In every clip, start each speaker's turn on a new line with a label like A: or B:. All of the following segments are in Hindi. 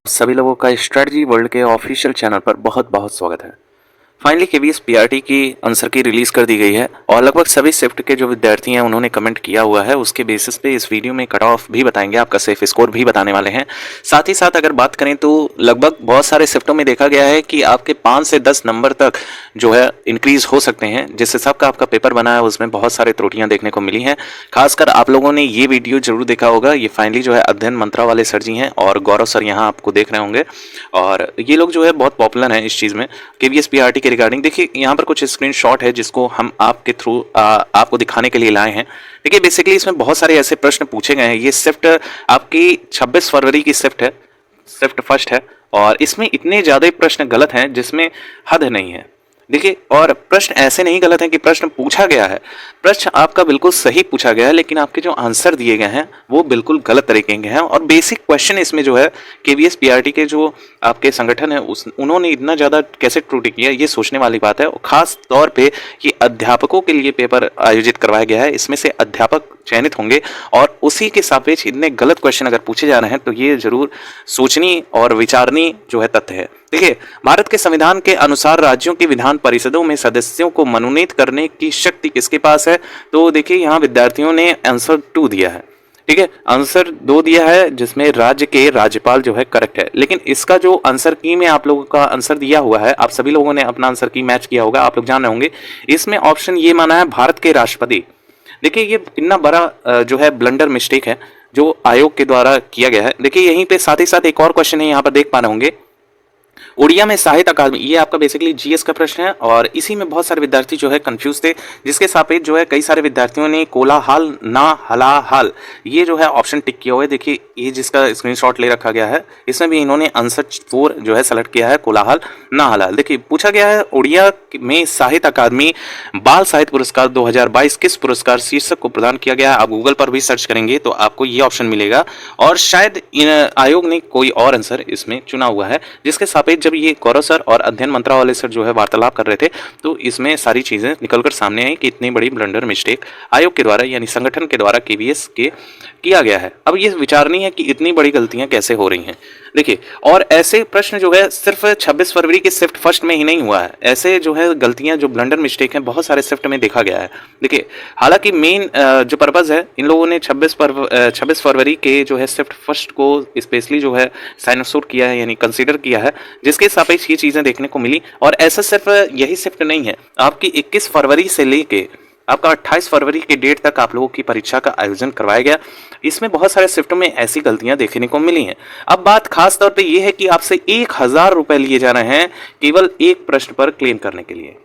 A: सभी लोगों का स्ट्रेटजी वर्ल्ड के ऑफिशियल चैनल पर बहुत बहुत स्वागत है। फाइनली केवीएस पीआरटी की आंसर की रिलीज कर दी गई है और लगभग सभी शिफ्ट के जो विद्यार्थी हैं उन्होंने कमेंट किया हुआ है। उसके बेसिस पे इस वीडियो में कट ऑफ भी बताएंगे, आपका सेफ स्कोर भी बताने वाले हैं। साथ ही साथ अगर बात करें तो लगभग बहुत सारे शिफ्टों में देखा गया है कि आपके 5 से 10 नंबर तक जो है इंक्रीज हो सकते हैं। जिस हिसाब का आपका पेपर बना है उसमें बहुत सारी त्रुटियां देखने को मिली हैं। खासकर आप लोगों ने ये वीडियो जरूर देखा होगा। ये फाइनली जो है अध्ययन मंत्रा वाले सर जी हैं और गौरव सर यहाँ आपको देख रहे होंगे और ये लोग जो है बहुत पॉपुलर हैं इस चीज़ में केवीएस पीआरटी के रिगार्डिंग। देखिए यहाँ पर कुछ स्क्रीनशॉट है जिसको हम आपके थ्रू आपको दिखाने के लिए लाए हैं। देखिए बेसिकली इसमें बहुत सारे ऐसे प्रश्न पूछे गए हैं। ये शिफ्ट आपकी 26 फरवरी की शिफ्ट है, शिफ्ट फर्स्ट है और इसमें इतने ज़्यादा प्रश्न गलत हैं जिसमें हद नहीं है। देखिए और प्रश्न ऐसे नहीं गलत हैं कि प्रश्न पूछा गया है, प्रश्न आपका बिल्कुल सही पूछा गया है, लेकिन आपके जो आंसर दिए गए हैं वो बिल्कुल गलत तरीके के हैं। और बेसिक क्वेश्चन इसमें जो है केवीएस पीआरटी के जो आपके संगठन है उन्होंने इतना ज़्यादा कैसे त्रुटि किया, ये सोचने वाली बात है। और खास तौर पे ये अध्यापकों के लिए पेपर आयोजित करवाया गया है। इसमें से अध्यापक चयनित होंगे और उसी के सापेक्ष इतने गलत क्वेश्चन अगर पूछे जा रहे हैं तो ये जरूर सोचनी और विचारनी जो है तथ्य है। देखिए भारत के संविधान के अनुसार राज्यों की विधान परिषदों में सदस्यों को मनोनीत करने की शक्ति किसके पास है? तो देखिए यहाँ विद्यार्थियों ने आंसर 2 दिया है। ठीक है, आंसर 2 दिया है जिसमें राज्य के राज्यपाल जो है करेक्ट है। लेकिन इसका जो आंसर की में आप लोगों का आंसर दिया हुआ है, आप सभी लोगों ने अपना आंसर की मैच किया होगा, आप लोग जान रहे होंगे। इसमें ऑप्शन ये माना है भारत के राष्ट्रपति। देखिए ये कितना बड़ा जो है ब्लंडर मिस्टेक है जो आयोग के द्वारा किया गया है। देखिए यहीं पे साथ ही साथ एक और क्वेश्चन है, यहाँ पर देख पा रहे होंगे उड़िया में साहित्य अकादमी। ये आपका बेसिकली जीएस का प्रश्न है और इसी में बहुत सारे विद्यार्थी जो है कंफ्यूज थे, जिसके सापेक्ष जो है कई सारे विद्यार्थियों ने कोलाहल ना हलाहल ये जो है ऑप्शन टिक किया हुआ है। देखिए ये जिसका स्क्रीनशॉट ले रखा गया है इसमें भी इन्होंने आंसर 4 जो है सेलेक्ट किया है, कोलाहल ना हलाहल। देखिए पूछा गया है उड़िया में साहित्य अकादमी बाल साहित्य पुरस्कार 2022 किस पुरस्कार शीर्षक को प्रदान किया गया है? आप गूगल पर भी सर्च करेंगे तो आपको ये ऑप्शन मिलेगा और शायद आयोग ने कोई और आंसर इसमें चुना हुआ है, जिसके सापेक्ष जब ये गौरव सर और अध्ययन मंत्रा वाले सर जो है वार्तालाप कर रहे थे तो इसमें सारी चीजें निकलकर सामने आई कि इतनी बड़ी ब्लंडर मिस्टेक आयोग के द्वारा यानी संगठन के द्वारा केवीएस के किया गया है। अब ये विचारनी है कि इतनी बड़ी गलतियां कैसे हो रही हैं। देखिए और ऐसे प्रश्न जो है सिर्फ 26 फरवरी के शिफ्ट फर्स्ट में ही नहीं हुआ है, ऐसे जो है गलतियां जो ब्लंडर मिस्टेक हैं बहुत सारे शिफ्ट में देखा गया है। देखिए हालांकि मेन जो पर्पज है इन लोगों ने 26 फरवरी के जो है शिफ्ट फर्स्ट को स्पेशली जो है साइनोसोर किया है यानी कंसीडर किया है, जिसके सापेक्ष ये चीजें देखने को मिली। और ऐसा सिर्फ यही शिफ्ट नहीं है, आपकी 21 फरवरी से लेके आपका 28 फरवरी के डेट तक आप लोगों की परीक्षा का आयोजन करवाया गया। इसमें बहुत सारे शिफ्टों में ऐसी गलतियां देखने को मिली हैं। अब बात खास तौर पे ये है कि आपसे 1000 रुपए लिए जा रहे हैं केवल एक प्रश्न पर क्लेम करने के लिए।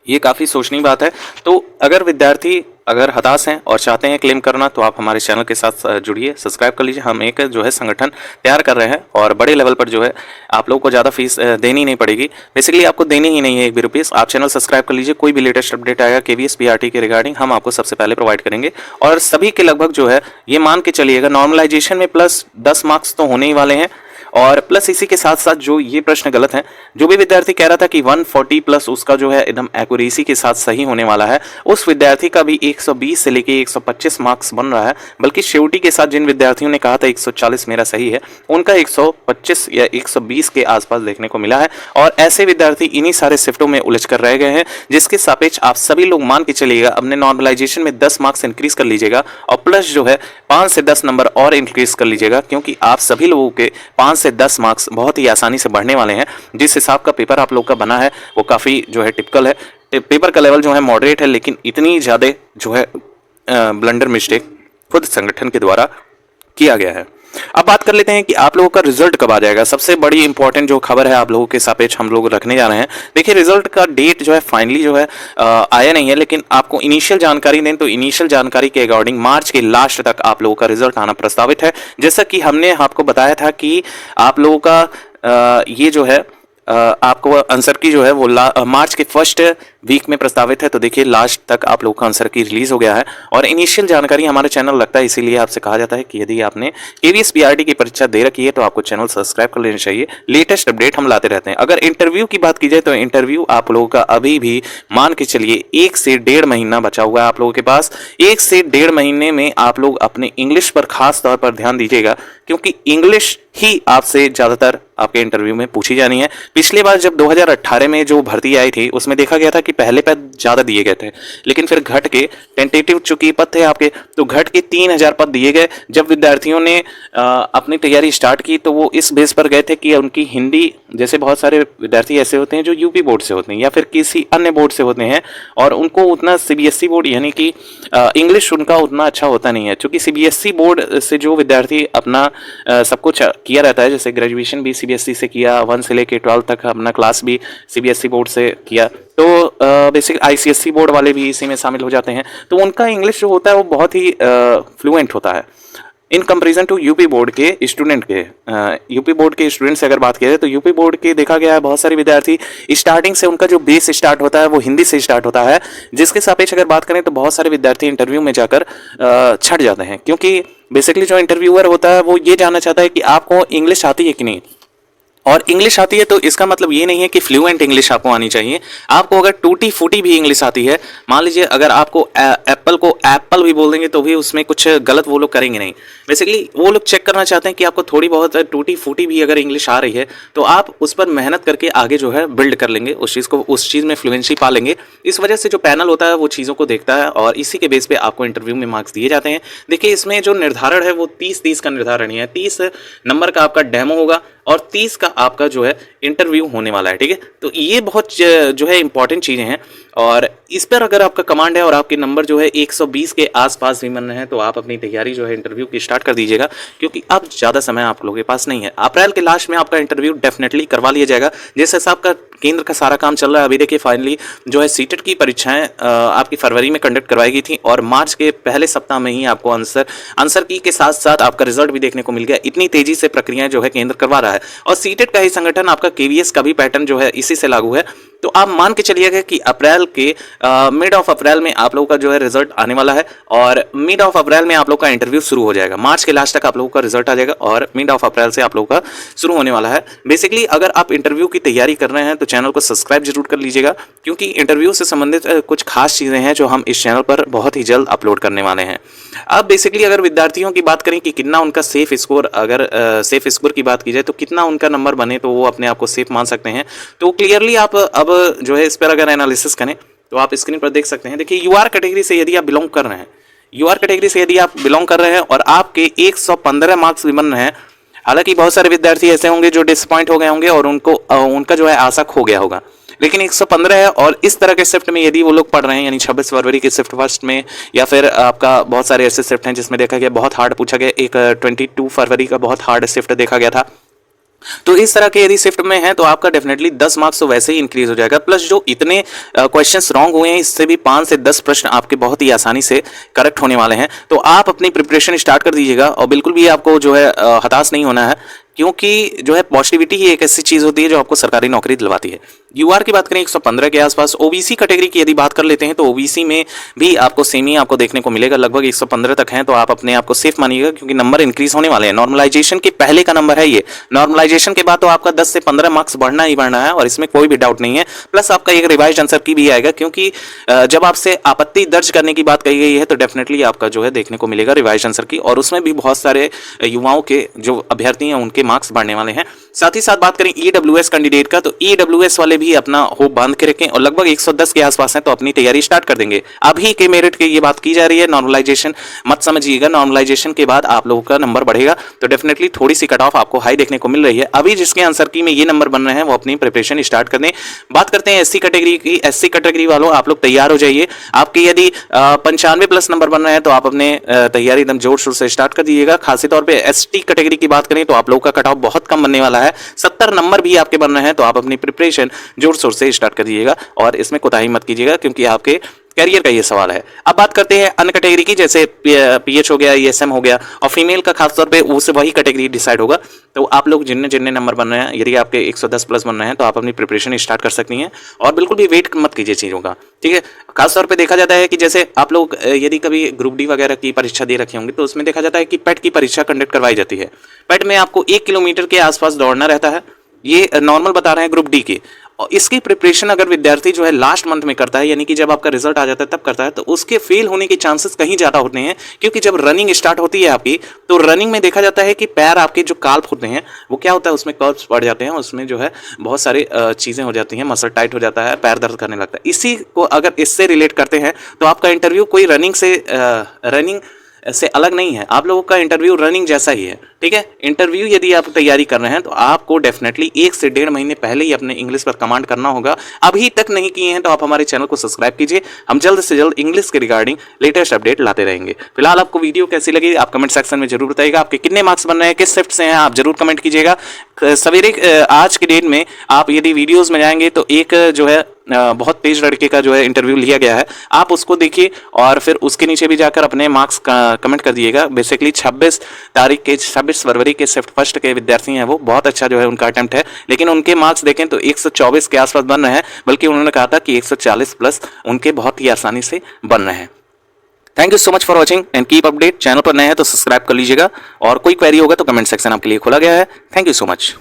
A: ये काफ़ी सोचनी बात है। तो अगर विद्यार्थी अगर हताश हैं और चाहते हैं क्लेम करना तो आप हमारे चैनल के साथ जुड़िए, सब्सक्राइब कर लीजिए। हम एक जो है संगठन तैयार कर रहे हैं और बड़े लेवल पर जो है आप लोगों को ज़्यादा फीस देनी नहीं पड़ेगी। बेसिकली आपको देनी ही नहीं है 1 भी रुपीस। आप चैनल सब्सक्राइब कर लीजिए, कोई भी लेटेस्ट अपडेट आएगा केवीएस पीआरटी के रिगार्डिंग हम आपको सबसे पहले प्रोवाइड करेंगे। और सभी के लगभग जो है ये मान के चलिएगा नॉर्मलाइजेशन में प्लस 10 मार्क्स तो होने ही वाले हैं और प्लस इसी के साथ साथ जो ये प्रश्न गलत हैं, जो भी विद्यार्थी कह रहा था कि 140 प्लस उसका जो है एकदम एक्यूरेसी के साथ सही होने वाला है, उस विद्यार्थी का भी 120 से लेके 125 मार्क्स बन रहा है। बल्कि शेवटी के साथ जिन विद्यार्थियों ने कहा था 140 मेरा सही है, उनका 125 या 120 के आसपास देखने को मिला है। और ऐसे विद्यार्थी इन्हीं सारे शिफ्टों में उलझ कर रह गए हैं, जिसके सापेक्ष आप सभी लोग मान के चलिएगा अपने नॉर्मलाइजेशन में 10 मार्क्स इंक्रीज कर लीजिएगा और प्लस जो है 5 से 10 नंबर और इंक्रीज कर लीजिएगा, क्योंकि आप सभी लोगों के 5 से 10 मार्क्स बहुत ही आसानी से बढ़ने वाले हैं। जिस हिसाब का पेपर आप लोग का बना है वो काफ़ी जो है टिपिकल है। पेपर का लेवल जो है मॉडरेट है, लेकिन इतनी ज़्यादा जो है ब्लंडर मिस्टेक खुद संगठन के द्वारा किया गया है। अब बात कर लेते हैं कि आप लोगों का रिजल्ट कब आ जाएगा। सबसे बड़ी इंपॉर्टेंट जो खबर है आप लोगों के सापेक्ष हम लोग रखने जा रहे हैं। देखिए रिजल्ट का डेट जो है फाइनली जो है आया नहीं है, लेकिन आपको इनिशियल जानकारी दें तो इनिशियल जानकारी के अकॉर्डिंग मार्च के लास्ट तक आप लोगों का रिजल्ट आना प्रस्तावित है। जैसा कि हमने आपको बताया था कि आप लोगों का ये जो है आपको आंसर की जो है वो मार्च के फर्स्ट वीक में प्रस्तावित है। तो देखिए लास्ट तक आप लोगों का आंसर की रिलीज हो गया है और इनिशियल जानकारी हमारे चैनल लगता है, इसीलिए आपसे कहा जाता है कि यदि आपने केवीएस पीआरटी की परीक्षा दे रखी है तो आपको चैनल सब्सक्राइब कर लेना चाहिए। लेटेस्ट अपडेट हम लाते रहते हैं। अगर इंटरव्यू की बात की जाए तो इंटरव्यू आप लोगों का अभी भी मान के चलिए 1 से 1.5 महीना बचा हुआ है आप लोगों के पास। 1 से 1.5 महीने में आप लोग अपने इंग्लिश पर खास तौर पर ध्यान दीजिएगा, क्योंकि इंग्लिश ही आपसे ज्यादातर आपके इंटरव्यू में पूछी जानी है। पिछली बार जब 2018 में जो भर्ती आई थी उसमें देखा गया था कि पहले पद ज्यादा दिए गए थे, लेकिन फिर घट के टेंटेटिव चूंकि पद थे आपके, तो घट के 3000 पद दिए गए। जब विद्यार्थियों ने अपनी तैयारी स्टार्ट की तो वो इस बेस पर गए थे कि उनकी हिंदी, जैसे बहुत सारे विद्यार्थी ऐसे होते हैं जो यूपी बोर्ड से होते हैं या फिर किसी अन्य बोर्ड से होते हैं और उनको उतना सीबीएसई बोर्ड यानी कि इंग्लिश उनका उतना अच्छा होता नहीं है। चूंकि सीबीएसई बोर्ड से जो विद्यार्थी अपना सब कुछ किया रहता है, जैसे ग्रेजुएशन भी सीबीएसई से किया, 1 से लेकर 12 तक अपना क्लास भी सीबीएसई बोर्ड से किया, तो बेसिक आईसीएसई बोर्ड वाले भी इसी में शामिल हो जाते हैं। तो उनका इंग्लिश जो होता है वो बहुत ही फ्लुएंट होता है in comparison to UP board के स्टूडेंट के। यूपी बोर्ड के स्टूडेंट से अगर बात किया जाए तो यूपी बोर्ड के देखा गया है बहुत सारे विद्यार्थी स्टार्टिंग से उनका जो बेस स्टार्ट होता है वो हिंदी से स्टार्ट होता है, जिसके सापेक्ष अगर बात करें तो बहुत सारे विद्यार्थी इंटरव्यू में जाकर छट जाते हैं, क्योंकि बेसिकली जो इंटरव्यूअर होता है वो ये जानना चाहता है कि आपको इंग्लिश आती है कि नहीं। और इंग्लिश आती है तो इसका मतलब ये नहीं है कि फ्लुएंट इंग्लिश आपको आनी चाहिए। आपको अगर टूटी फूटी भी इंग्लिश आती है, मान लीजिए अगर आपको एप्पल को एप्पल भी बोल देंगे तो भी उसमें कुछ गलत वो लोग करेंगे नहीं। बेसिकली वो लोग चेक करना चाहते हैं कि आपको थोड़ी बहुत टूटी फूटी भी अगर इंग्लिश आ रही है तो आप उस पर मेहनत करके आगे जो है बिल्ड कर लेंगे, उस चीज़ को, उस चीज़ में फ्लुएंसी पा लेंगे। इस वजह से जो पैनल होता है वो चीज़ों को देखता है और इसी के बेस पे आपको इंटरव्यू में मार्क्स दिए जाते हैं। देखिए इसमें जो निर्धारण है वो 30-30 का निर्धारण है। 30 नंबर का आपका डेमो होगा और 30 का आपका जो है इंटरव्यू होने वाला है, ठीक है। तो ये बहुत जो है इंपॉर्टेंट चीज़ें हैं और इस पर अगर आपका कमांड है और आपके नंबर जो है 120 के आसपास भी बन रहे हैं तो आप अपनी तैयारी जो है इंटरव्यू की स्टार्ट कर दीजिएगा, क्योंकि अब ज़्यादा समय आप लोगों के पास नहीं है। अप्रैल के लास्ट में आपका इंटरव्यू डेफिनेटली करवा लिया जाएगा। जिस हिसाब का केंद्र का सारा काम चल रहा है अभी, देखिए फाइनली जो है सीटेट की परीक्षाएं आपकी फरवरी में कंडक्ट करवाई गई थी और मार्च के पहले सप्ताह में ही आपको आंसर की के साथ साथ आपका रिजल्ट भी देखने को मिल गया। इतनी तेजी से प्रक्रियाएं जो है केंद्र करवा रहा है और सीटेट का ही संगठन आपका केवीएस का भी पैटर्न जो है इसी से लागू है। तो आप मान के चलिएगा कि अप्रैल के मिड ऑफ अप्रैल में आप लोगों का जो है रिजल्ट आने वाला है और मिड ऑफ अप्रैल में आप लोगों का इंटरव्यू शुरू हो जाएगा। मार्च के लास्ट तक आप लोगों का रिजल्ट आ जाएगा और मिड ऑफ अप्रैल से आप लोगों का शुरू होने वाला है। बेसिकली अगर आप इंटरव्यू की तैयारी कर रहे हैं तो चैनल को सब्सक्राइब जरूर कर लीजिएगा, क्योंकि इंटरव्यू से संबंधित कुछ खास चीज़ें हैं जो हम इस चैनल पर बहुत ही जल्द अपलोड करने वाले हैं। अब बेसिकली अगर विद्यार्थियों की बात करें कि कितना उनका सेफ स्कोर, अगर सेफ स्कोर की बात की जाए तो कितना उनका नंबर बने तो वो अपने आप को सेफ मान सकते हैं, तो क्लियरली आप अब जो है इस पर अगर एनालिसिस करें तो आप स्क्रीन पर देख सकते हैं। देखिए यूआर कैटेगरी से यदि आप बिलोंग कर रहे हैं, यूआर कैटेगरी से यदि आप बिलोंग कर रहे हैं और आपके 115 मार्क्स भी बन रहे हैं, हालांकि बहुत सारे विद्यार्थी ऐसे होंगे जो डिसअपॉइंट हो गए होंगे और उनका जो है आशा खो गया होगा, लेकिन 115 है और इस तरह के शिफ्ट में यदि वो लोग पढ़ रहे हैं, यानी 26 फरवरी के शिफ्ट फर्स्ट में, या फिर आपका बहुत सारे ऐसे शिफ्ट हैं जिसमें देखा गया बहुत हार्ड पूछा गया, एक 22 फरवरी का बहुत हार्ड शिफ्ट देखा गया था। तो इस तरह के यदि शिफ्ट में है तो आपका डेफिनेटली 10 मार्क्स तो वैसे ही इंक्रीज हो जाएगा, प्लस जो इतने क्वेश्चंस रॉन्ग हुए हैं इससे भी 5 से 10 प्रश्न आपके बहुत ही आसानी से करेक्ट होने वाले हैं। तो आप अपनी प्रिपरेशन स्टार्ट कर दीजिएगा और बिल्कुल भी आपको जो है हताश नहीं होना है, क्योंकि जो है पॉजिटिविटी ही एक ऐसी चीज होती है जो आपको सरकारी नौकरी दिलवाती है। यूआर की बात करें 115 के आसपास। ओबीसी कैटेगरी की यदि बात कर लेते हैं तो ओबीसी में भी आपको सेम ही आपको देखने को मिलेगा, लगभग 115 तक हैं, तो आप अपने आप को सेफ मानिएगा क्योंकि नंबर इंक्रीज होने वाले हैं। नॉर्मलाइजेशन के पहले का नंबर है ये, नॉर्मलाइजेशन के बाद तो आपका 10 से 15 मार्क्स बढ़ना ही बढ़ना है और इसमें कोई भी डाउट नहीं है। प्लस आपका एक रिवाइज आंसर की भी आएगा, क्योंकि जब आपसे आपत्ति दर्ज करने की बात कही गई है तो डेफिनेटली आपका जो है देखने को मिलेगा रिवाइज आंसर की, और उसमें भी बहुत सारे युवाओं के जो अभ्यर्थी हैं उनके मार्क्स बढ़ने वाले हैं। साथ ही साथ बात करें ईडब्ल्यूएस कैंडिडेट का, तो ईडब्ल्यूएस वाले भी अपना होप बांध के रखें और लगभग 110 के आसपास हैं तो अपनी तैयारी स्टार्ट कर देंगे। अभी के मेरिट की ये बात की जा रही है, नॉर्मलाइजेशन मत समझिएगा, नॉर्मलाइजेशन के बाद आप लोगों का नंबर बढ़ेगा तो डेफिनेटली थोड़ी सी कट ऑफ आपको हाई देखने को मिल रही है। अभी जिसके आंसर की में ये नंबर बन रहे हैं वो अपनी प्रिपरेशन स्टार्ट कर दें। बात करते हैं एससी कैटेगरी की। एससी कैटेगरी वालों आप लोग तैयार हो जाइए। आपके यदि 95 प्लस नंबर बन रहे हैं तो आप अपने तैयारी एकदम जोर शोर से स्टार्ट कर दीजिएगा। खासतौर तौर पर एसटी कैटेगरी की बात करें तो आप लोगों का कट ऑफ बहुत कम बनने वाला है, 70 नंबर भी आपके बन रहे हैं तो आप अपनी प्रिपरेशन जोर शोर से स्टार्ट कर दीजिएगा और इसमें कोताही मत कीजिएगा, क्योंकि आपके कैरियर का ये सवाल है। अब बात करते हैं अन्य कैटेगरी की, जैसे पीएच हो गया, ईएसएम हो गया, और फीमेल का खासतौर पे उससे वही कैटेगरी डिसाइड होगा। तो आप लोग जिनने जिनने नंबर बन रहे हैं, यदि आपके 110 प्लस बन रहे हैं तो आप अपनी प्रिपरेशन स्टार्ट कर सकती हैं, और बिल्कुल भी वेट मत कीजिए चीज़ों का, ठीक है। खासतौर पे देखा जाता है कि जैसे आप लोग यदि कभी ग्रुप डी वगैरह की परीक्षा दे रखे होंगे तो उसमें देखा जाता है कि पेट की परीक्षा कंडक्ट करवाई जाती है। पेट में आपको 1 किलोमीटर के आसपास दौड़ना रहता है, ये नॉर्मल बता रहे हैं ग्रुप डी की। और इसकी प्रिपरेशन अगर विद्यार्थी जो है लास्ट मंथ में करता है, यानी कि जब आपका रिजल्ट आ जाता है तब करता है, तो उसके फेल होने के चांसेस कहीं ज़्यादा होते हैं, क्योंकि जब रनिंग स्टार्ट होती है आपकी, तो रनिंग में देखा जाता है कि पैर आपके जो काल्फ होते हैं वो क्या होता है, उसमें कर्व्स पड़ जाते हैं, उसमें जो है बहुत सारी चीज़ें हो जाती हैं, मसल टाइट हो जाता है, पैर दर्द करने लगता है। इसी को अगर इससे रिलेट करते हैं तो आपका इंटरव्यू कोई रनिंग से अलग नहीं है, आप लोगों का इंटरव्यू रनिंग जैसा ही है, ठीक है। इंटरव्यू यदि आप तैयारी कर रहे हैं तो आपको डेफिनेटली 1 से 1.5 महीने पहले ही अपने इंग्लिश पर कमांड करना होगा। अभी तक नहीं किए हैं तो आप हमारे चैनल को सब्सक्राइब कीजिए, हम जल्द से जल्द इंग्लिश के रिगार्डिंग लेटेस्ट अपडेट लाते रहेंगे। फिलहाल आपको वीडियो कैसी लगी आप कमेंट सेक्शन में जरूर बताइएगा। आपके कितने मार्क्स बन रहे हैं, किस शिफ्ट से हैं, आप जरूर कमेंट कीजिएगा। सवेरे आज के डेट में आप यदि वीडियोज़ में जाएंगे तो एक जो है बहुत तेज लड़के का जो है इंटरव्यू लिया गया है, आप उसको देखिए और फिर उसके नीचे भी जाकर अपने मार्क्स कमेंट कर दिएगा। बेसिकली 26 फरवरी के शिफ्ट फर्स्ट के विद्यार्थी हैं, वो बहुत अच्छा जो है उनका अटेम्प्ट है, लेकिन उनके मार्क्स देखें तो 124 के आसपास बन रहे हैं, बल्कि उन्होंने कहा था कि 140 प्लस उनके बहुत ही आसानी से बन रहे हैं। Thank you so much for watching and keep update. Channel पर नए हैं तो सब्सक्राइब कर लीजिएगा, और कोई क्वेरी होगा तो कमेंट सेक्शन आपके लिए खोला गया है। Thank you so much.